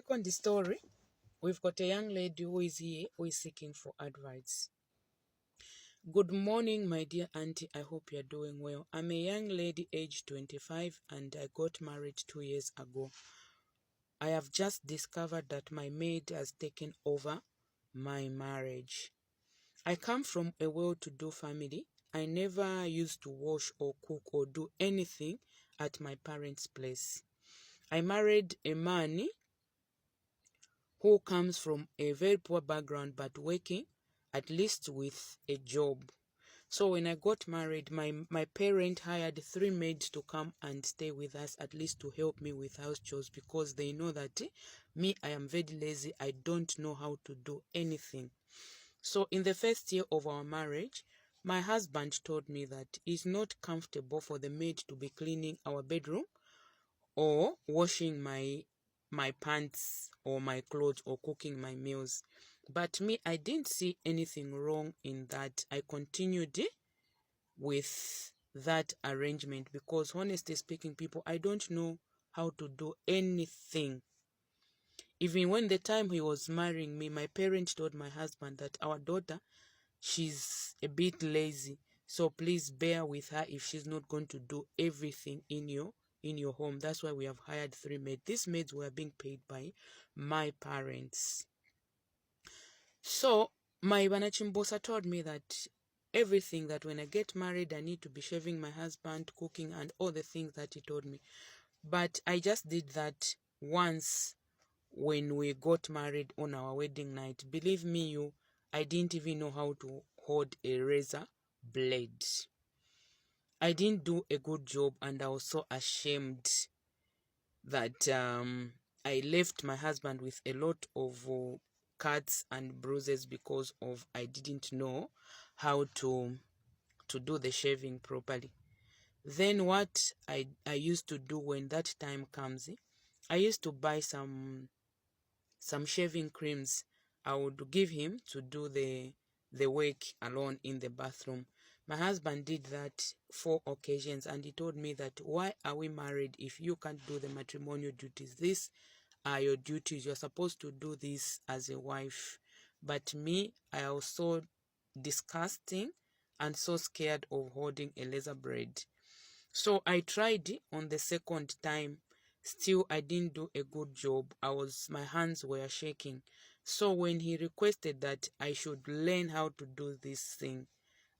second story, we've got a young lady who is here, who is seeking for advice. Good morning, my dear auntie. I hope you're doing well. I'm a young lady aged 25 and I got married 2 years ago. I have just discovered that my maid has taken over my marriage. I come from a well-to-do family. I never used to wash or cook or do anything at my parents' place. I married a man who comes from a very poor background but working at least with a job. So when I got married, my parent hired 3 maids to come and stay with us, at least to help me with house chores, because they know that me, I am very lazy. I don't know how to do anything. So in the first year of our marriage, my husband told me that it's not comfortable for the maid to be cleaning our bedroom or washing my pants or my clothes or cooking my meals. But me, I didn't see anything wrong in that. I continued with that arrangement because, honestly speaking, people, I don't know how to do anything. Even when the time he was marrying me, my parents told my husband that our daughter, she's a bit lazy, so please bear with her if she's not going to do everything in your home. That's why we have hired 3 maids. These maids were being paid by my parents. So my Banachimbosa told me that everything, that when I get married, I need to be shaving my husband, cooking, and all the things that he told me. But I just did that once when we got married on our wedding night. Believe me, I didn't even know how to hold a razor blade. I didn't do a good job, and I was so ashamed that I left my husband with a lot of cuts and bruises because of I didn't know how to do the shaving properly. Then what I used to do when that time comes, I used to buy some shaving creams. I would give him to do the work alone in the bathroom. My husband did that 4 occasions, and he told me that, why are we married if you can't do the matrimonial duties? These are your duties. You're supposed to do this as a wife. But me, I was so disgusting and so scared of holding a laser braid. So I tried on the second time. Still, I didn't do a good job. My hands were shaking. So when he requested that I should learn how to do this thing,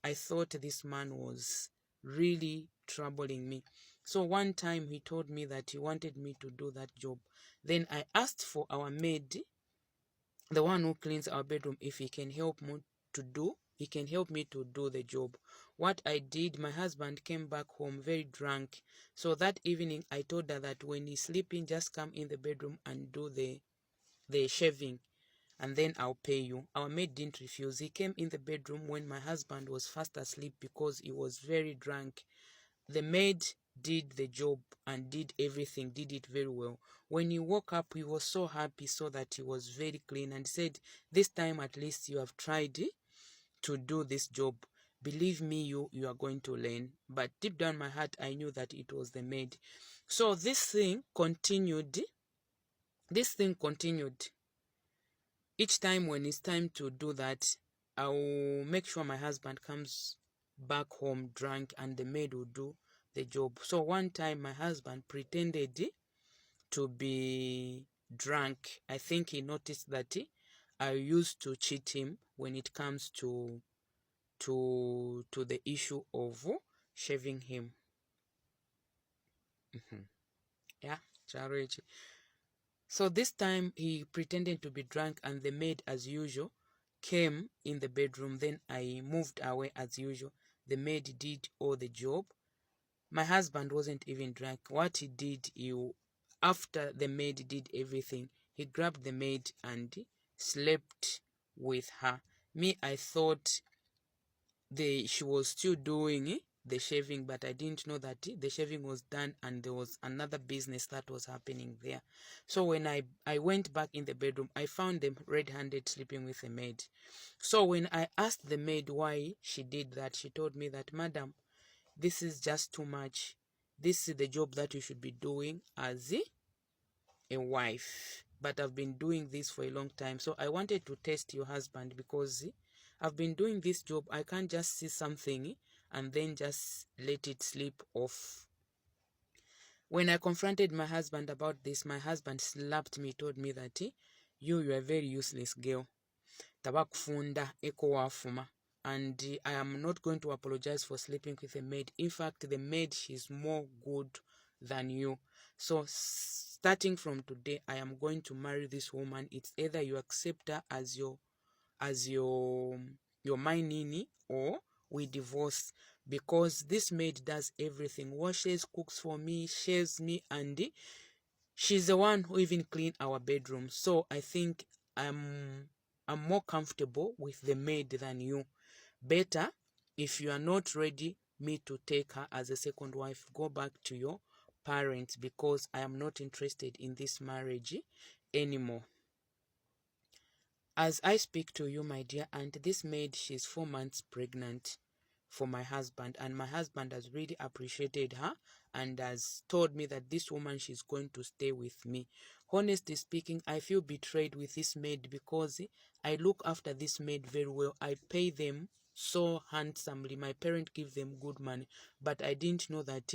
I thought this man was really troubling me. So one time he told me that he wanted me to do that job. Then I asked for our maid, the one who cleans our bedroom, if he can help me to do the job. What I did, my husband came back home very drunk. So that evening I told her that when he's sleeping, just come in the bedroom and do the shaving, and then I'll pay you. Our maid didn't refuse. He came in the bedroom when my husband was fast asleep because he was very drunk. The maid did the job and did everything, did it very well. When he woke up, he was so happy, saw that he was very clean, and said, this time at least you have tried to do this job. Believe me, you are going to learn. But deep down my heart, I knew that it was the maid. So this thing continued. Each time when it's time to do that, I'll make sure my husband comes back home drunk and the maid will do the job. So one time my husband pretended to be drunk. I think he noticed that I used to cheat him when it comes to the issue of shaving him. Yeah, Charoichi. So this time he pretended to be drunk, and the maid, as usual, came in the bedroom. Then I moved away as usual. The maid did all the job. My husband wasn't even drunk. What he did, after the maid did everything, he grabbed the maid and slept with her. Me, I thought she was still doing the shaving, but I didn't know that the shaving was done and there was another business that was happening there. So when I went back in the bedroom, I found them red-handed sleeping with a maid. So when I asked the maid why she did that, she told me that, madam, this is just too much. This is the job that you should be doing as a wife. but I've been doing this for a long time. So I wanted to test your husband because I've been doing this job. I can't just see something and then just let it slip off. When I confronted my husband about this, my husband slapped me, told me that you are a very useless girl. Tabakufunda eko wafuma. And I am not going to apologize for sleeping with a maid. In fact, the maid, she's more good than you. So starting from today, I am going to marry this woman. It's either you accept her as your mainini, or we divorce, because this maid does everything, washes, cooks for me, shaves me, and she's the one who even clean our bedroom. So I think I'm more comfortable with the maid than you. Better, if you are not ready me to take her as a second wife, go back to your parents, because I am not interested in this marriage anymore. As I speak to you, my dear aunt, this maid, she's 4 months pregnant for my husband, and my husband has really appreciated her and has told me that this woman, she's going to stay with me. Honestly speaking, I feel betrayed with this maid because I look after this maid very well. I pay them so handsomely. My parents give them good money, but I didn't know that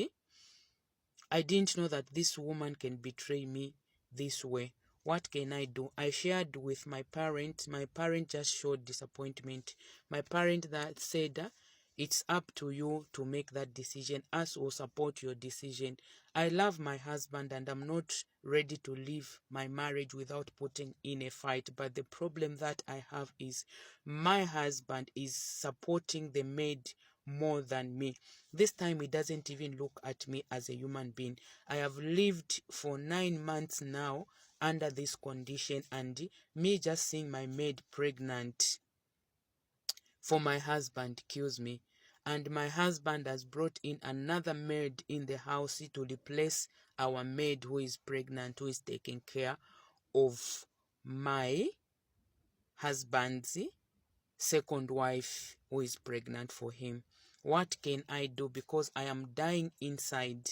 this woman can betray me this way. What can I do? I shared with my parents. My parent just showed disappointment. My parent that said, it's up to you to make that decision. Us will support your decision. I love my husband and I'm not ready to leave my marriage without putting in a fight. But the problem that I have is my husband is supporting the maid more than me. This time he doesn't even look at me as a human being. I have lived for 9 months now under this condition, and me just seeing my maid pregnant for my husband kills me. And my husband has brought in another maid in the house to replace our maid who is pregnant, who is taking care of my husband's second wife who is pregnant for him. What can I do? Because I am dying inside.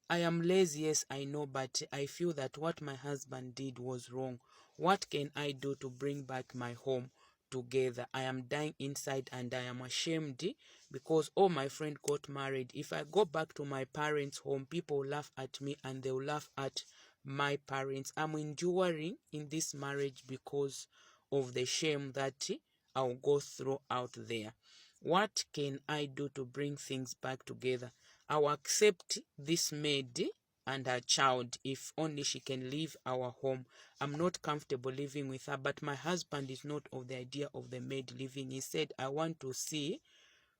I am lazy, yes, I know, but I feel that what my husband did was wrong. What can I do to bring back my home together? I am dying inside and I am ashamed because all my friends got married. If I go back to my parents' home, people laugh at me and they'll laugh at my parents. I'm enduring in this marriage because of the shame that I'll go through out there. What can I do to bring things back together? I'll accept this maid and her child if only she can leave our home. I'm not comfortable living with her, but my husband is not of the idea of the maid living. He said, I want to see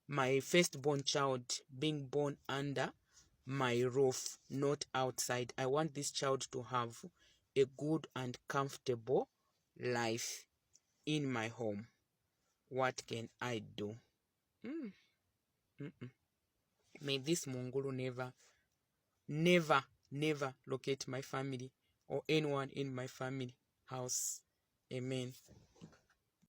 my firstborn child being born under my roof, not outside. I want this child to have a good and comfortable life in my home. What can I do? May this Mongolo never locate my family or anyone in my family house. Amen.